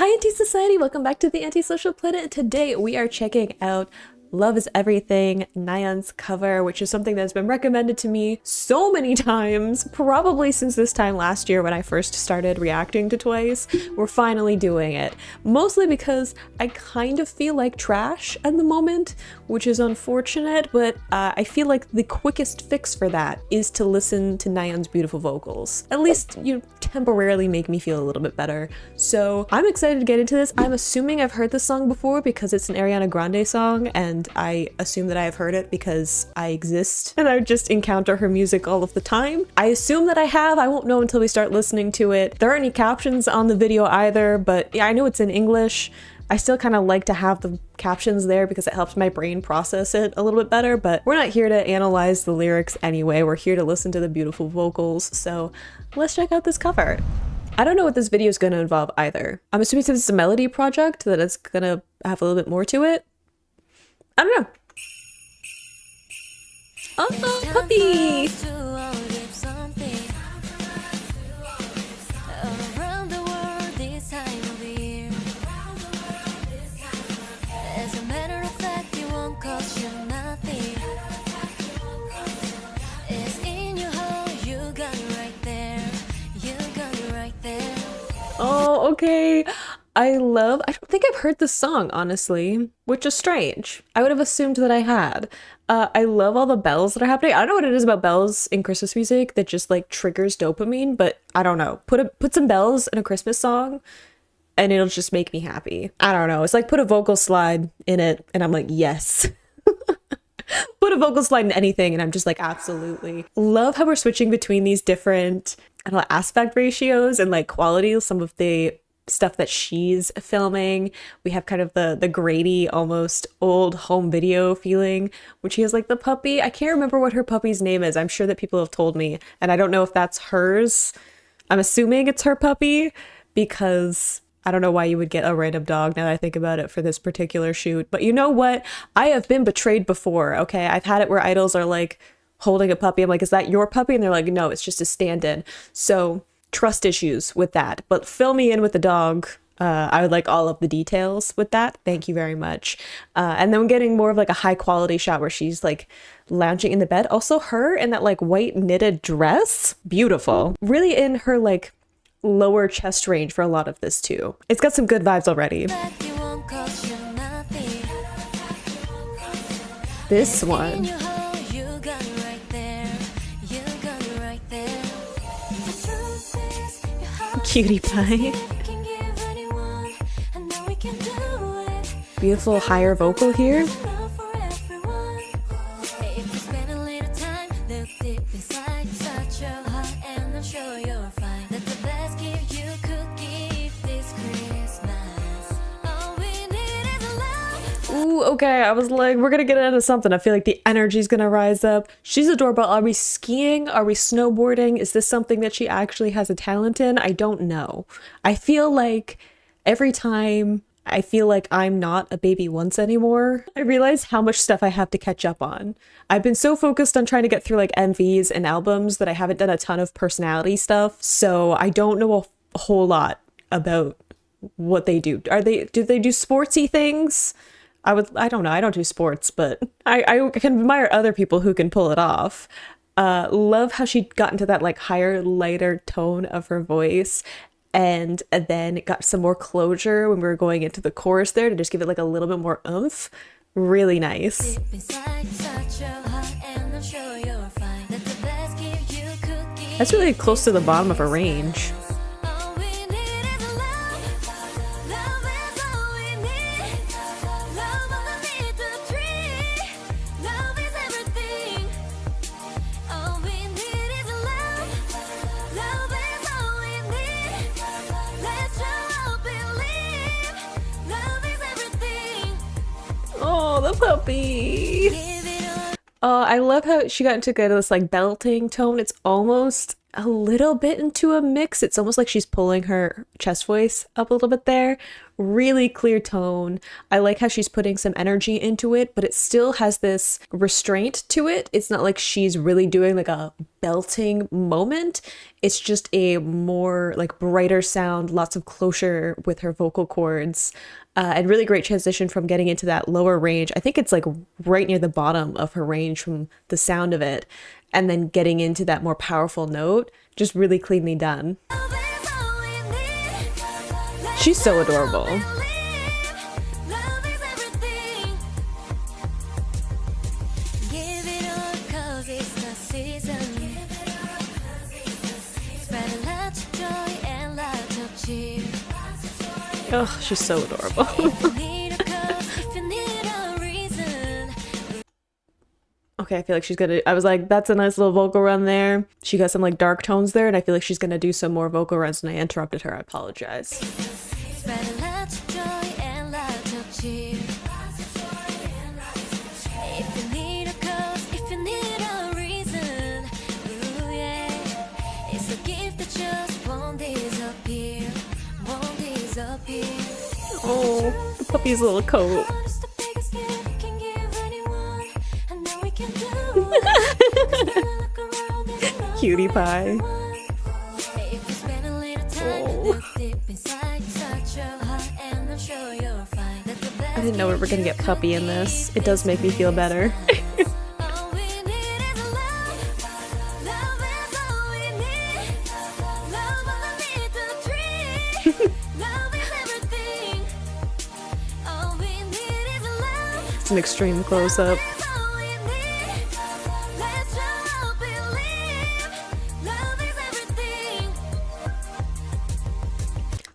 Hi Anti-Society, welcome back to the Antisocial Planet. Today we are checking out Love is Everything, Nayeon's cover, which is something that's been recommended to me so many times, probably since this time last year when I first started reacting to Twice. We're finally doing it. Mostly because I kind of feel like trash at the moment, which is unfortunate, but I feel like the quickest fix for that is to listen to Nayeon's beautiful vocals. At least, you know, temporarily make me feel a little bit better. So I'm excited to get into this. I'm assuming I've heard this song before because it's an Ariana Grande song, and I assume that I have heard it because I exist and I just encounter her music all of the time. I assume that I have. I won't know until we start listening to it. There aren't any captions on the video either, but yeah, I know it's in English. I still kind of like to have the captions there because it helps my brain process it a little bit better, but we're not here to analyze the lyrics anyway. We're here to listen to the beautiful vocals, so let's check out this cover. I don't know what this video is going to involve either. I'm assuming since it's a melody project that it's going to have a little bit more to it. I don't know. Oh, puppy! Oh, okay. I don't think I've heard this song, honestly, which is strange. I would have assumed that I had. I love all the bells that are happening. I don't know what it is about bells in Christmas music that just like triggers dopamine, but I don't know. Put some bells in a Christmas song and it'll just make me happy. I don't know. It's like put a vocal slide in it and I'm like, yes. Put a vocal slide in anything and I'm just like, absolutely. Love how we're switching between these different, I don't know, aspect ratios and like quality. Some of the stuff that she's filming. We have kind of the Grady, almost old home video feeling when she has like the puppy. I can't remember what her puppy's name is. I'm sure that people have told me, and I don't know if that's hers. I'm assuming it's her puppy because I don't know why you would get a random dog now that I think about it for this particular shoot. But you know what? I have been betrayed before, okay? I've had it where idols are like holding a puppy. I'm like, is that your puppy? And they're like, no, it's just a stand-in. So trust issues with that, but fill me in with the dog. I would like all of the details with that. Thank you very much. And then we're getting more of like a high quality shot where she's like lounging in the bed. Also her in that like white knitted dress. Beautiful. Really in her like lower chest range for a lot of this too. It's got some good vibes already. This one. Cutie pie. Beautiful higher vocal here. Ooh, okay, I was like, we're gonna get into something. I feel like the energy's gonna rise up. She's adorable. Are we skiing? Are we snowboarding? Is this something that she actually has a talent in? I don't know. I feel like every time I feel like I'm not a baby once anymore, I realize how much stuff I have to catch up on. I've been so focused on trying to get through like MVs and albums that I haven't done a ton of personality stuff. So I don't know a whole lot about what they do. Do they do sportsy things? I don't know, I don't do sports, but I can admire other people who can pull it off. Love how she got into that like higher, lighter tone of her voice, and then it got some more closure when we were going into the chorus there to just give it like a little bit more oomph. Really nice. That's really close to the bottom of her range. Oh, the puppy. Oh, I love how she got into this like belting tone. It's almost a little bit into a mix. It's almost like she's pulling her chest voice up a little bit there. really clear tone. I like how she's putting some energy into it, but it still has this restraint to it. It's not like she's really doing like a belting moment. It's just a more like brighter sound, lots of closure with her vocal cords, and really great transition from getting into that lower range. I think it's like right near the bottom of her range from the sound of it, and then getting into that more powerful note. Just really cleanly done. She's so adorable. Oh, she's so adorable. Okay, I feel like she's gonna, I was like, that's a nice little vocal run there. She got some like dark tones there, and I feel like she's gonna do some more vocal runs, and I interrupted her. I apologize. Oh, the puppy's little coat. Cutie pie. Oh. I didn't know we were gonna get puppy in this. It does make me feel better. It's an extreme close-up.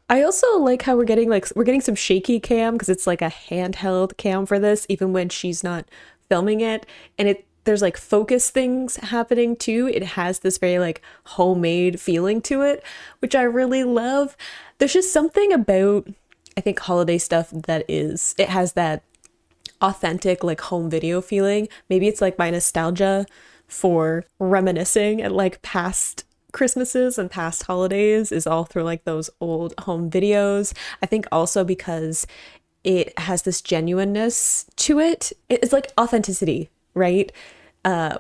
I also like how we're getting some shaky cam, because it's like a handheld cam for this, even when she's not filming it, and there's like focus things happening too. It has this very like homemade feeling to it, which I really love. There's just something about, I think, holiday stuff that it has that authentic like home video feeling. Maybe it's like my nostalgia for reminiscing at like past Christmases and past holidays is all through like those old home videos. I think also because it has this genuineness to it. It's like authenticity, right?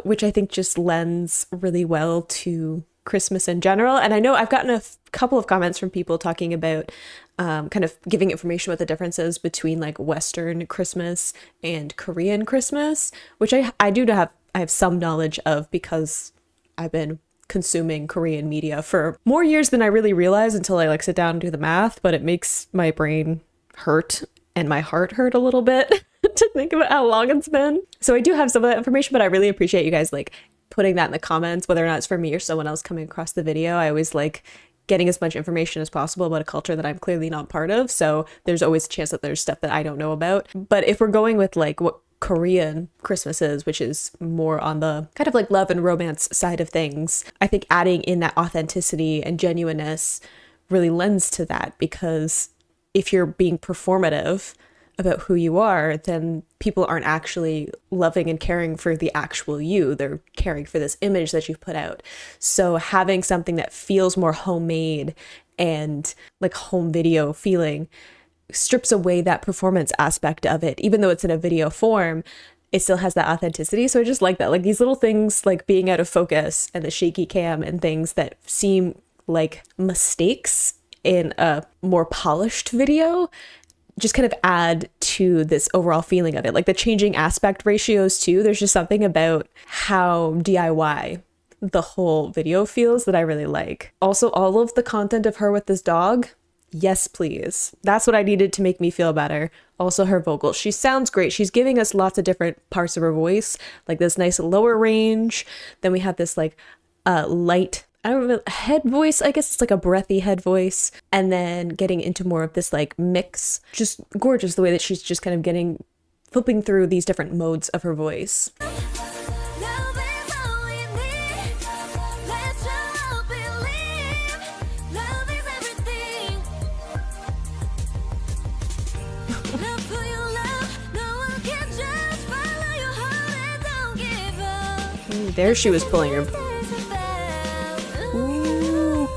Which I think just lends really well to Christmas in general. And I know I've gotten a couple of comments from people talking about kind of giving information about the differences between like Western Christmas and Korean Christmas, which I have some knowledge of, because I've been consuming Korean media for more years than I really realize until I like sit down and do the math, but it makes my brain hurt and my heart hurt a little bit to think about how long it's been. So I do have some of that information, but I really appreciate you guys like putting that in the comments, whether or not it's for me or someone else coming across the video. I always like getting as much information as possible about a culture that I'm clearly not part of. So there's always a chance that there's stuff that I don't know about. But if we're going with like what Korean Christmas is, which is more on the kind of like love and romance side of things, I think adding in that authenticity and genuineness really lends to that, because if you're being performative about who you are, then people aren't actually loving and caring for the actual you. They're caring for this image that you've put out. So having something that feels more homemade and like home video feeling strips away that performance aspect of it. Even though it's in a video form, it still has that authenticity. So I just like that, like these little things like being out of focus and the shaky cam and things that seem like mistakes in a more polished video just kind of add to this overall feeling of it. Like the changing aspect ratios too, there's just something about how DIY the whole video feels that I really like. Also, all of the content of her with this dog, yes please. That's what I needed to make me feel better. Also her vocals, she sounds great. She's giving us lots of different parts of her voice, like this nice lower range. Then we have this like light, I don't know, head voice, I guess it's like a breathy head voice, and then getting into more of this like mix. Just gorgeous the way that she's just kind of flipping through these different modes of her voice. There she was pulling her. Ooh.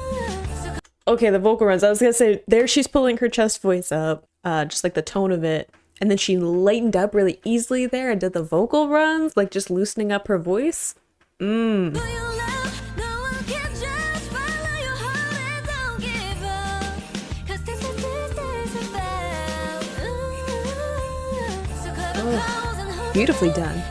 Okay, the vocal runs. I was gonna say there she's pulling her chest voice up, just like the tone of it. And then she lightened up really easily there and did the vocal runs, like just loosening up her voice. Mmm. Oh, beautifully done.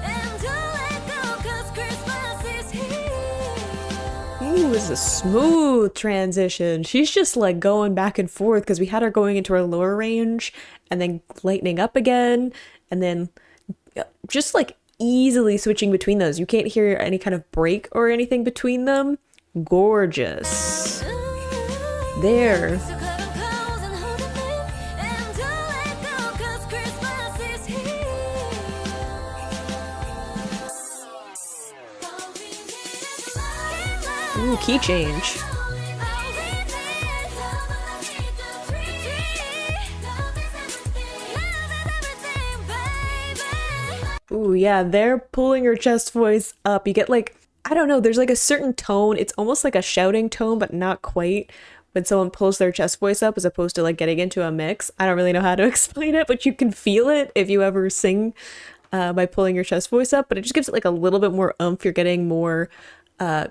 Ooh, this is a smooth transition. She's just like going back and forth because we had her going into her lower range and then lightening up again and then just like easily switching between those. You can't hear any kind of break or anything between them. Gorgeous. There. Ooh, key change. Ooh, yeah, they're pulling her chest voice up. You get like, I don't know, there's like a certain tone. It's almost like a shouting tone, but not quite. When someone pulls their chest voice up as opposed to like getting into a mix. I don't really know how to explain it, but you can feel it if you ever sing by pulling your chest voice up. But it just gives it like a little bit more oomph. You're getting more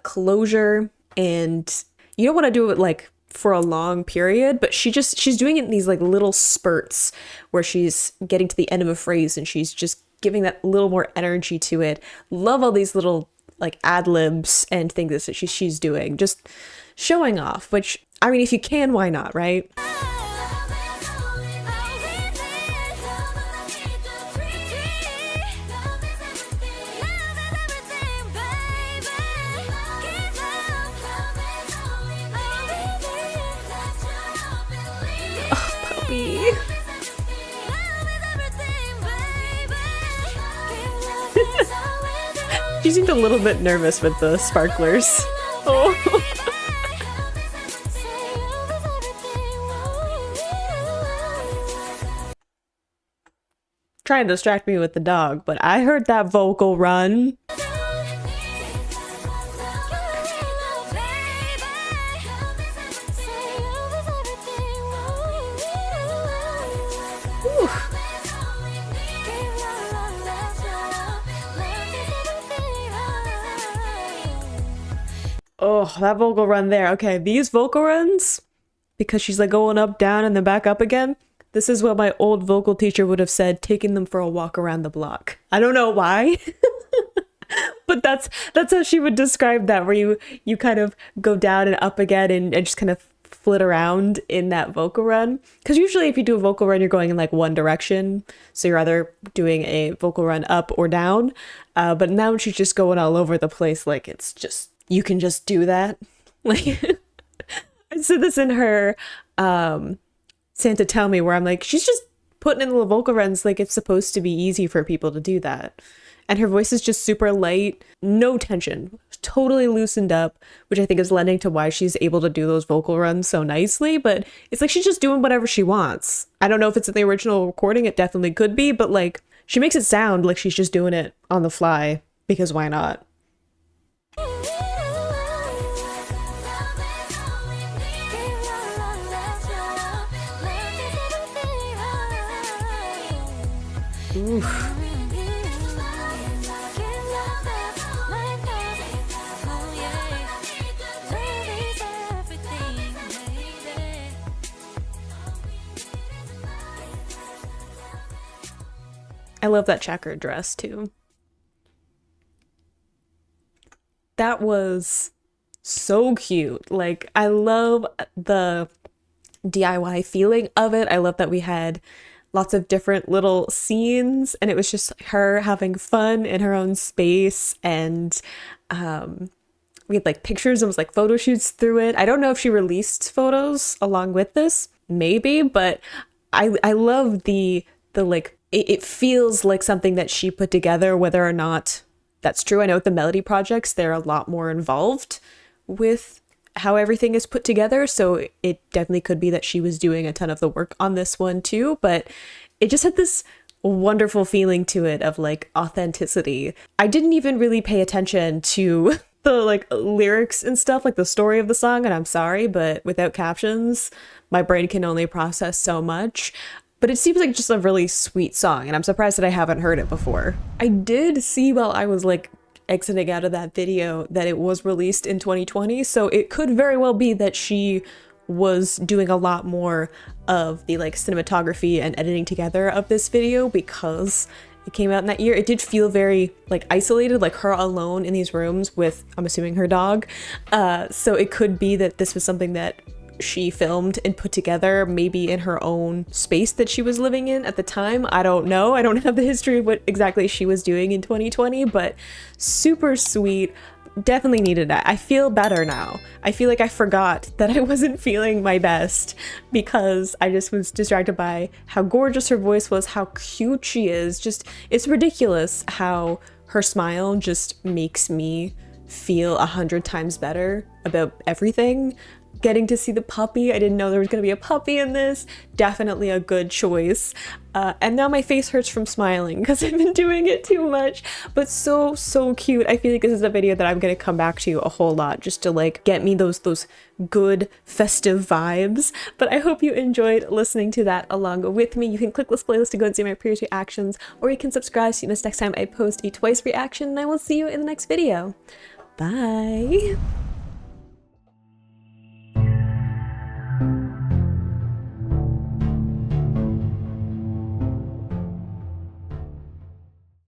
closure, and you don't want to do it like for a long period, but she's doing it in these like little spurts where she's getting to the end of a phrase and she's just giving that little more energy to it. Love all these little like ad libs and things that she's doing, just showing off, which I mean, if you can, why not, right? She seemed a little bit nervous with the sparklers. Oh. Trying to distract me with the dog, but I heard that vocal run. Oh, that vocal run there. Okay, these vocal runs, because she's like going up, down, and then back up again. This is what my old vocal teacher would have said, taking them for a walk around the block. I don't know why, but that's how she would describe that, where you kind of go down and up again and just kind of flit around in that vocal run. Because usually if you do a vocal run, you're going in like one direction. So you're either doing a vocal run up or down. But now she's just going all over the place. Like it's just, you can just do that. Like I said this in her Santa Tell Me, where I'm like, she's just putting in little vocal runs like it's supposed to be easy for people to do that. And her voice is just super light, no tension, totally loosened up, which I think is lending to why she's able to do those vocal runs so nicely. But it's like she's just doing whatever she wants. I don't know if it's in the original recording, it definitely could be, but like she makes it sound like she's just doing it on the fly, because why not? Oof. I love that checkered dress too. That was so cute. Like, I love the DIY feeling of it. I love that we had lots of different little scenes and it was just her having fun in her own space, and we had like pictures and was like photo shoots through it. I don't know if she released photos along with this, maybe, but I love the like it feels like something that she put together, whether or not that's true. I know with the Melody projects, they're a lot more involved with how everything is put together. So it definitely could be that she was doing a ton of the work on this one too, but it just had this wonderful feeling to it of like authenticity. I didn't even really pay attention to the like lyrics and stuff, like the story of the song, and I'm sorry, but without captions, my brain can only process so much. But it seems like just a really sweet song, and I'm surprised that I haven't heard it before. I did see while I was like exiting out of that video that it was released in 2020, so it could very well be that she was doing a lot more of the like cinematography and editing together of this video because it came out in that year. It did feel very like isolated, like her alone in these rooms with, I'm assuming, her dog. So it could be that this was something that she filmed and put together maybe in her own space that she was living in at the time. I don't know. I don't have the history of what exactly she was doing in 2020, but super sweet. Definitely needed that. I feel better now. I feel like I forgot that I wasn't feeling my best because I just was distracted by how gorgeous her voice was, how cute she is. Just, it's ridiculous how her smile just makes me feel 100 times better about everything. Getting to see the puppy, I didn't know there was going to be a puppy in this. Definitely a good choice. And now my face hurts from smiling because I've been doing it too much, but so cute. I feel like this is a video that I'm going to come back to a whole lot just to like get me those good festive vibes. But I hope you enjoyed listening to that along with me. You can click this playlist to go and see my previous reactions, or you can subscribe so you miss next time I post a twice reaction, and I will see you in the next video. Bye.